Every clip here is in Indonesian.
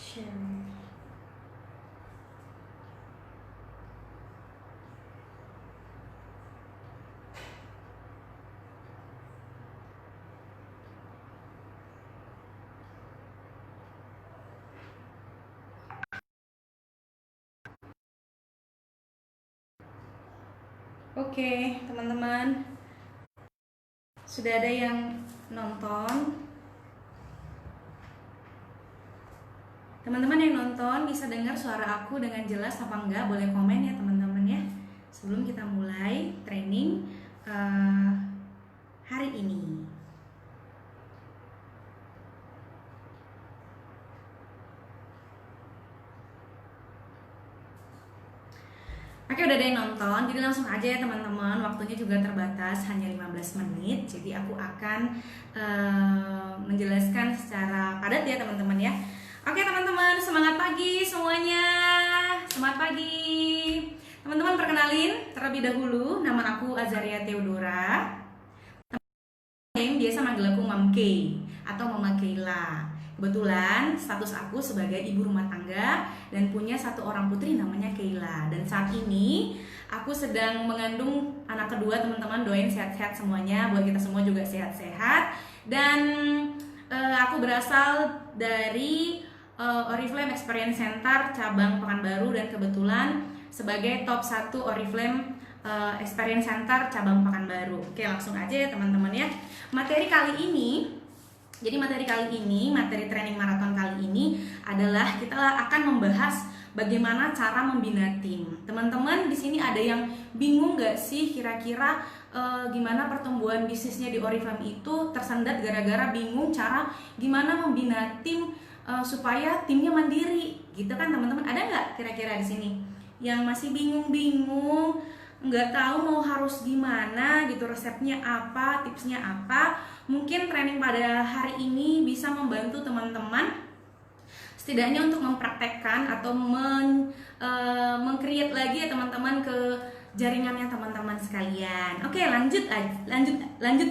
Sharing. Oke, teman-teman, sudah ada yang nonton? Teman-teman yang nonton bisa dengar suara aku dengan jelas apa enggak? Boleh komen ya teman-teman ya. Sebelum kita mulai training hari ini. Oke, udah ada yang nonton, jadi langsung aja ya teman-teman. Waktunya juga terbatas, hanya 15 menit. Jadi aku akan menjelaskan secara padat ya teman-teman ya. Oke teman-teman, semangat pagi semuanya. Semangat pagi. Teman-teman, perkenalin terlebih dahulu, nama aku Azaria Theodora. Yang biasa manggil aku Mam K atau Mama Keila. Kebetulan status aku sebagai ibu rumah tangga dan punya satu orang putri namanya Keila. Dan saat ini aku sedang mengandung anak kedua teman-teman. Doain sehat-sehat semuanya, buat kita semua juga sehat-sehat. Dan aku berasal dari Oriflame Experience Center cabang Pekanbaru dan kebetulan sebagai top 1 Oriflame Experience Center cabang Pekanbaru. Oke, langsung aja ya teman-teman ya. Materi training maraton kali ini adalah kita akan membahas bagaimana cara membina tim. Teman-teman di sini ada yang bingung gak sih kira-kira gimana pertumbuhan bisnisnya di Oriflame itu tersendat gara-gara bingung cara gimana membina tim supaya timnya mandiri gitu kan teman-teman? Ada nggak kira-kira di sini yang masih bingung-bingung, nggak tahu mau harus gimana gitu, resepnya apa, tipsnya apa? Mungkin training pada hari ini bisa membantu teman-teman setidaknya untuk mempraktekkan atau meng-create lagi ya teman-teman ke jaringannya teman-teman sekalian. Oke, lanjut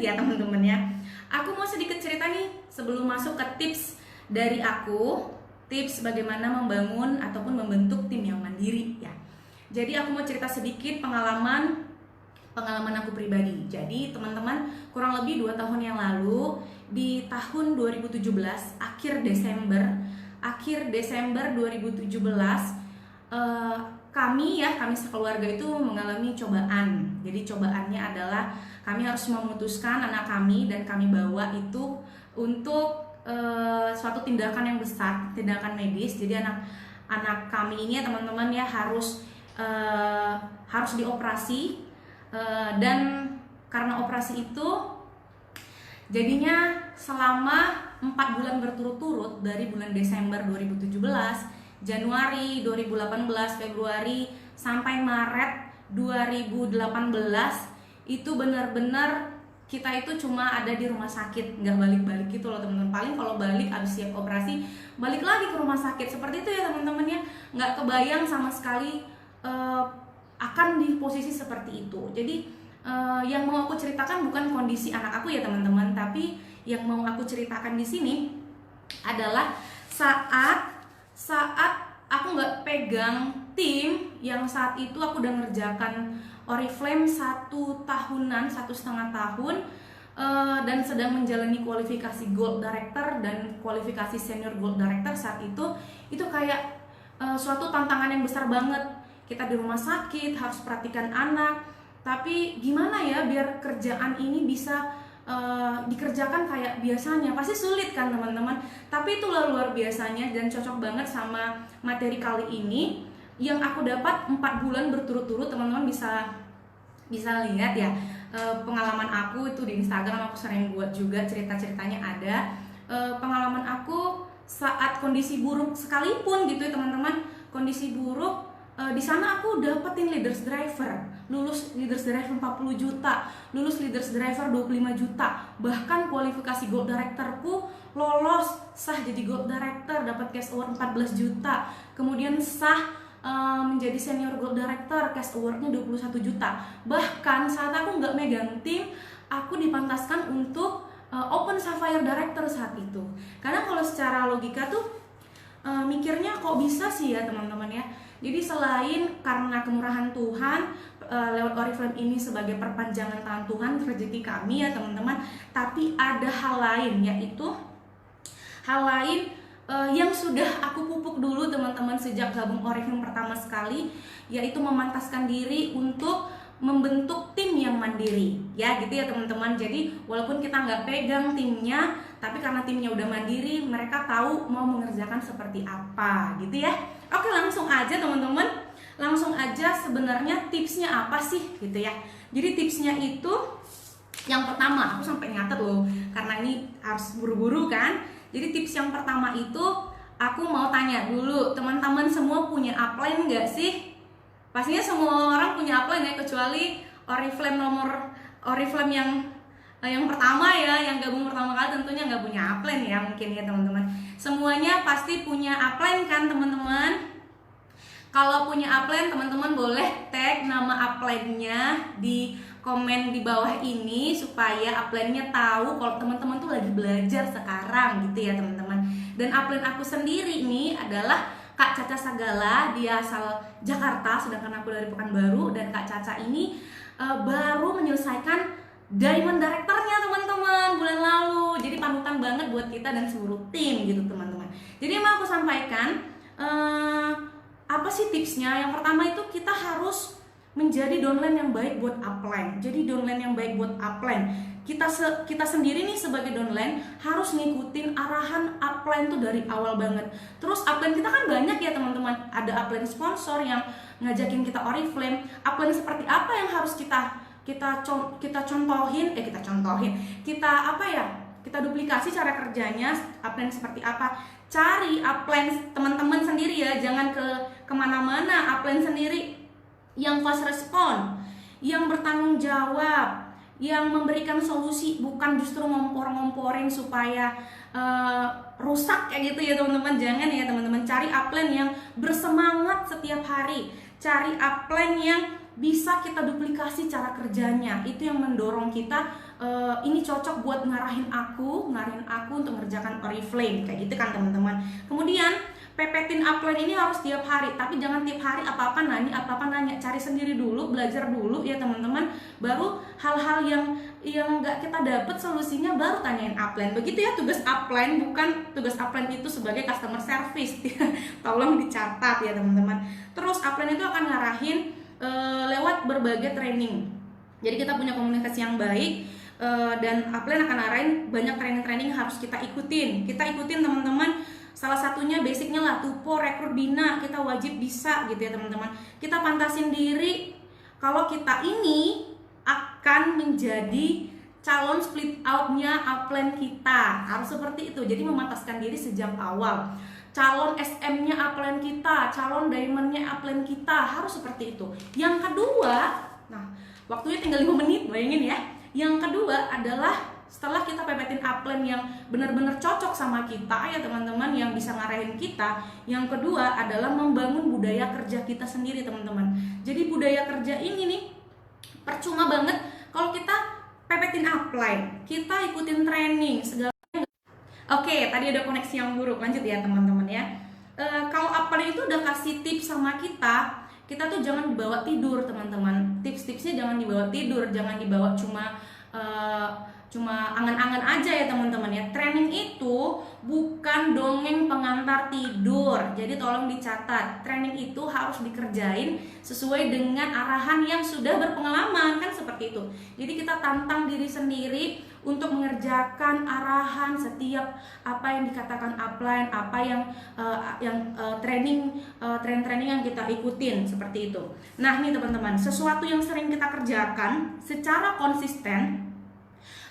ya teman-teman ya. Aku mau sedikit cerita nih sebelum masuk ke tips dari aku, tips bagaimana membangun ataupun membentuk tim yang mandiri ya. Jadi aku mau cerita sedikit pengalaman aku pribadi. Jadi teman-teman, kurang lebih 2 tahun yang lalu di tahun 2017 akhir Desember 2017 kami sekeluarga itu mengalami cobaan. Jadi cobaannya adalah kami harus memutuskan anak kami dan kami bawa itu untuk suatu tindakan yang besar, tindakan medis. Jadi anak kami ini ya teman-teman ya harus dioperasi dan karena operasi itu jadinya selama 4 bulan berturut-turut dari bulan Desember 2017, Januari 2018, Februari sampai Maret 2018 itu benar-benar kita itu cuma ada di rumah sakit, nggak balik-balik gitu loh teman-teman. Paling kalau balik abis siap operasi balik lagi ke rumah sakit, seperti itu ya teman-teman ya. Nggak kebayang sama sekali akan di posisi seperti itu. Jadi yang mau aku ceritakan bukan kondisi anak aku ya teman-teman, tapi yang mau aku ceritakan di sini adalah saat aku nggak pegang tim yang saat itu aku udah ngerjakan Oriflame 1 tahunan, 1,5 tahun dan sedang menjalani kualifikasi Gold Director dan kualifikasi Senior Gold Director. Saat itu kayak suatu tantangan yang besar banget. Kita di rumah sakit harus perhatikan anak, tapi gimana ya biar kerjaan ini bisa dikerjakan kayak biasanya? Pasti sulit kan teman-teman, tapi itulah luar biasanya dan cocok banget sama materi kali ini yang aku dapat 4 bulan berturut-turut. Teman-teman bisa lihat ya pengalaman aku itu di Instagram, aku sering buat juga cerita-ceritanya ada. Pengalaman aku saat kondisi buruk sekalipun gitu ya teman-teman, kondisi buruk di sana aku dapetin leaders driver, lulus leaders driver 40 juta, lulus leaders driver 25 juta, bahkan kualifikasi gold directorku lolos sah jadi gold director, dapat cash award 14 juta, kemudian sah menjadi senior gold director, cash awardnya 21 juta. Bahkan saat aku nggak megang tim, aku dipantaskan untuk open sapphire director saat itu. Karena kalau secara logika tuh mikirnya kok bisa sih ya teman-teman ya. Jadi selain karena kemurahan Tuhan, lewat Oriflame ini sebagai perpanjangan tangan Tuhan rezeki kami ya teman-teman, tapi ada hal lain, yaitu hal lain yang sudah aku pupuk dulu teman-teman sejak gabung Oriflame pertama sekali, yaitu memantaskan diri untuk membentuk tim yang mandiri ya gitu ya teman-teman. Jadi walaupun kita nggak pegang timnya, tapi karena timnya udah mandiri, mereka tahu mau mengerjakan seperti apa gitu ya. Oke, langsung aja teman-teman, langsung aja sebenarnya tipsnya apa sih gitu ya. Jadi tipsnya itu yang pertama, aku sampai nyatet loh karena ini harus buru-buru kan. Jadi tips yang pertama itu aku mau tanya dulu, teman-teman semua punya upline nggak sih? Pastinya semua orang punya upline ya, kecuali Oriflame yang pertama ya, yang gabung pertama kali tentunya nggak punya upline ya mungkin ya teman-teman. Semuanya pasti punya upline kan teman-teman? Kalau punya upline, teman-teman boleh tag nama upline-nya di komen di bawah ini supaya upline-nya tahu kalau teman-teman tuh lagi belajar sekarang gitu ya teman-teman. Dan upline aku sendiri ini adalah Kak Caca Sagala, dia asal Jakarta, sedangkan aku dari Pekanbaru. Dan Kak Caca ini baru menyelesaikan Diamond Director-nya teman-teman bulan lalu. Jadi panutan banget buat kita dan seluruh tim gitu teman-teman. Jadi mau aku sampaikan apa sih tipsnya? Yang pertama itu kita harus menjadi downline yang baik buat upline. Jadi downline yang baik buat upline. Kita sendiri nih sebagai downline harus ngikutin arahan upline tuh dari awal banget. Terus upline kita kan banyak ya teman-teman. Ada upline sponsor yang ngajakin kita Oriflame. Upline seperti apa yang harus kita contohin, kita duplikasi cara kerjanya. Upline seperti apa? Cari upline teman-teman sendiri ya, jangan kemana-mana. Upline sendiri yang fast respon, yang bertanggung jawab, yang memberikan solusi, bukan justru ngompor-ngomporin supaya rusak kayak gitu ya teman-teman. Jangan ya teman-teman, cari upline yang bersemangat setiap hari, cari upline yang bisa kita duplikasi cara kerjanya. Itu yang mendorong kita, ini cocok buat ngarahin aku untuk mengerjakan Oriflame kayak gitu kan teman-teman. Kemudian pepetin upline ini harus tiap hari, tapi jangan tiap hari apa-apa nanya, cari sendiri dulu, belajar dulu ya teman-teman. Baru hal-hal yang nggak kita dapet solusinya baru tanyain upline. Begitu ya tugas upline, bukan tugas upline itu sebagai customer service. Tolong dicatat ya teman-teman. Terus upline itu akan ngarahin lewat berbagai training. Jadi kita punya komunikasi yang baik, dan upline akan arahin banyak training-training harus kita ikutin. Kita ikutin teman-teman. Salah satunya basicnya lah Tupo, Rekrut, Bina, kita wajib bisa gitu ya teman-teman. Kita pantasin diri kalau kita ini akan menjadi calon split outnya upline kita, harus seperti itu. Jadi memantaskan diri sejak awal. Calon SM-nya upline kita, calon diamond-nya upline kita, harus seperti itu. Yang kedua, nah waktunya tinggal 5 menit, bayangin ya. Yang kedua adalah setelah kita pepetin upline yang benar-benar cocok sama kita ya teman-teman, yang bisa ngarahin kita, yang kedua adalah membangun budaya kerja kita sendiri teman-teman. Jadi budaya kerja ini nih percuma banget kalau kita pepetin upline, kita ikutin training segala. Oke, tadi ada koneksi yang buruk, lanjut ya teman-teman ya. Kalau upline itu udah kasih tips sama kita tuh jangan dibawa tidur teman-teman. Tips-tipsnya jangan dibawa tidur, jangan dibawa cuma angan-angan aja ya teman-teman ya. Training itu bukan dongeng pengantar tidur. Jadi tolong dicatat, training itu harus dikerjain sesuai dengan arahan yang sudah berpengalaman, kan seperti itu. Jadi kita tantang diri sendiri untuk mengerjakan arahan setiap apa yang dikatakan upline, apa yang training yang kita ikutin seperti itu. Nah nih teman-teman, sesuatu yang sering kita kerjakan secara konsisten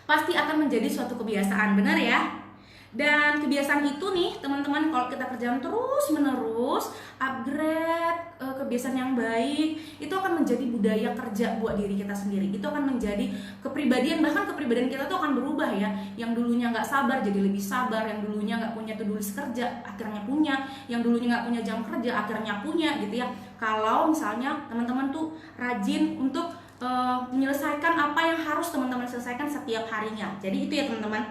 pasti akan menjadi suatu kebiasaan, benar ya? Dan kebiasaan itu nih teman-teman, kalau kita kerjakan terus menerus, upgrade kebiasaan yang baik, itu akan menjadi budaya kerja buat diri kita sendiri. Itu akan menjadi kepribadian, bahkan kepribadian kita tuh akan berubah ya. Yang dulunya nggak sabar jadi lebih sabar, yang dulunya nggak punya to-do list kerja akhirnya punya, yang dulunya nggak punya jam kerja akhirnya punya gitu ya. Kalau misalnya teman-teman tuh rajin untuk menyelesaikan apa yang harus teman-teman selesaikan setiap harinya. Jadi itu ya teman-teman.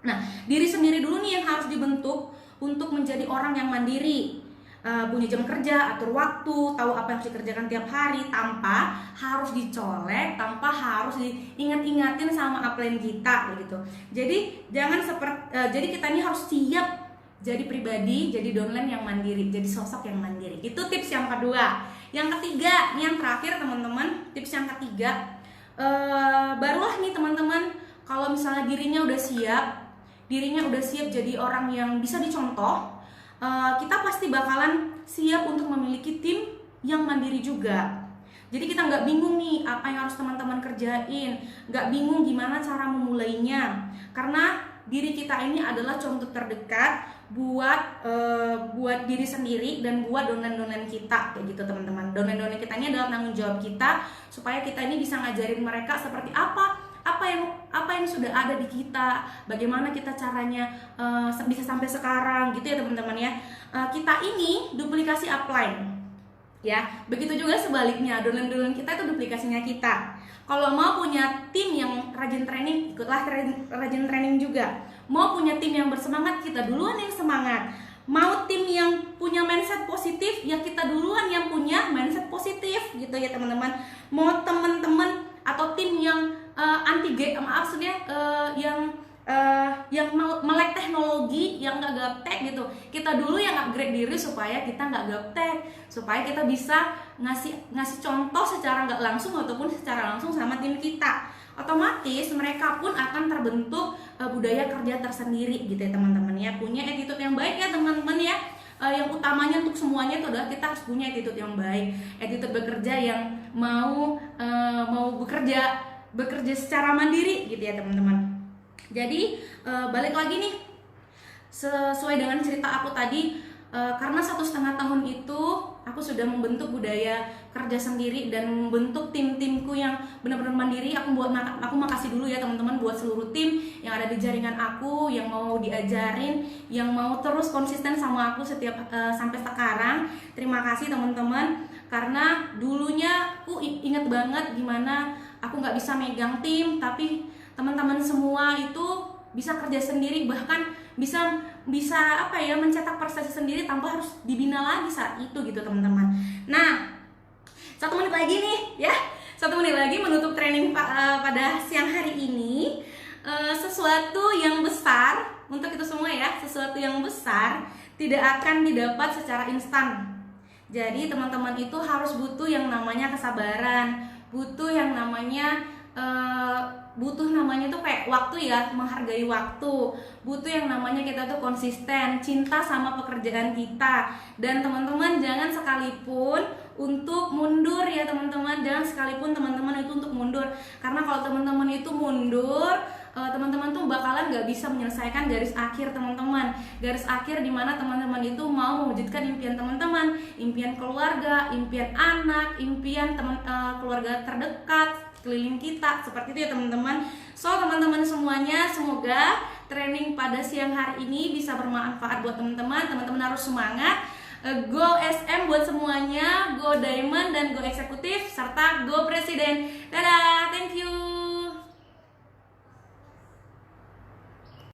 Nah, diri sendiri dulu nih yang harus dibentuk untuk menjadi orang yang mandiri, punya jam kerja, atur waktu, tahu apa yang harus dikerjakan tiap hari tanpa harus dicolek, tanpa harus diingat-ingatin sama upline kita gitu. Jadi jadi kita ini harus siap jadi pribadi, jadi downline yang mandiri, jadi sosok yang mandiri. Itu tips yang kedua. Yang ketiga, ini yang terakhir teman-teman, tips yang ketiga, barulah nih teman-teman, kalau misalnya dirinya udah siap jadi orang yang bisa dicontoh, kita pasti bakalan siap untuk memiliki tim yang mandiri juga. Jadi kita nggak bingung nih apa yang harus teman-teman kerjain, nggak bingung gimana cara memulainya, karena diri kita ini adalah contoh terdekat buat diri sendiri dan buat downline kita, kayak gitu teman-teman. Downline kita ini adalah tanggung jawab kita supaya kita ini bisa ngajarin mereka seperti apa yang sudah ada di kita, bagaimana kita caranya bisa sampai sekarang gitu ya teman-teman ya. Kita ini duplikasi upline ya, begitu juga sebaliknya, downline kita itu duplikasinya kita. Kalau mau punya tim yang rajin training, ikutlah rajin training juga. Mau punya tim yang bersemangat, kita duluan yang semangat. Mau tim yang punya mindset positif, ya kita duluan yang punya mindset positif gitu ya teman-teman. Mau teman-teman atau tim yang yang melek teknologi, yang nggak gaptek gitu, kita dulu yang upgrade diri supaya kita nggak gaptek, supaya kita bisa ngasih contoh secara nggak langsung ataupun secara langsung sama tim kita. Otomatis mereka pun akan terbentuk budaya kerja tersendiri gitu ya teman-teman ya, punya attitude yang baik ya teman-teman ya. Yang utamanya untuk semuanya itu adalah kita harus punya attitude yang baik, attitude bekerja yang mau bekerja secara mandiri gitu ya teman-teman. Jadi balik lagi nih, sesuai dengan cerita aku tadi, karena 1,5 tahun itu aku sudah membentuk budaya kerja sendiri dan membentuk tim-timku yang benar-benar mandiri. Aku makasih dulu ya teman-teman buat seluruh tim yang ada di jaringan aku, yang mau diajarin, yang mau terus konsisten sama aku sampai sekarang. Terima kasih teman-teman, karena dulunya aku ingat banget gimana aku nggak bisa megang tim, tapi teman-teman semua itu bisa kerja sendiri, bahkan bisa mencetak prestasi sendiri tanpa harus dibina lagi saat itu gitu teman-teman. Nah, 1 menit lagi nih ya, 1 menit lagi menutup training pada siang hari ini. Sesuatu yang besar untuk itu semua ya, sesuatu yang besar tidak akan didapat secara instan. Jadi teman-teman itu harus butuh yang namanya kesabaran, butuh yang namanya tuh kayak waktu ya, menghargai waktu, butuh yang namanya kita tuh konsisten, cinta sama pekerjaan kita. Dan teman-teman jangan sekalipun untuk mundur ya teman-teman, jangan sekalipun teman-teman itu untuk mundur, karena kalau teman-teman itu mundur, teman-teman tuh bakalan nggak bisa menyelesaikan garis akhir teman-teman, garis akhir dimana teman-teman itu mau mewujudkan impian teman-teman, impian keluarga, impian anak, impian keluarga terdekat keliling kita, seperti itu ya teman-teman. So teman-teman semuanya, semoga training pada siang hari ini bisa bermanfaat buat teman-teman. Teman-teman harus semangat, go SM buat semuanya, go Diamond dan go Eksekutif serta go Presiden. Dadah, thank you.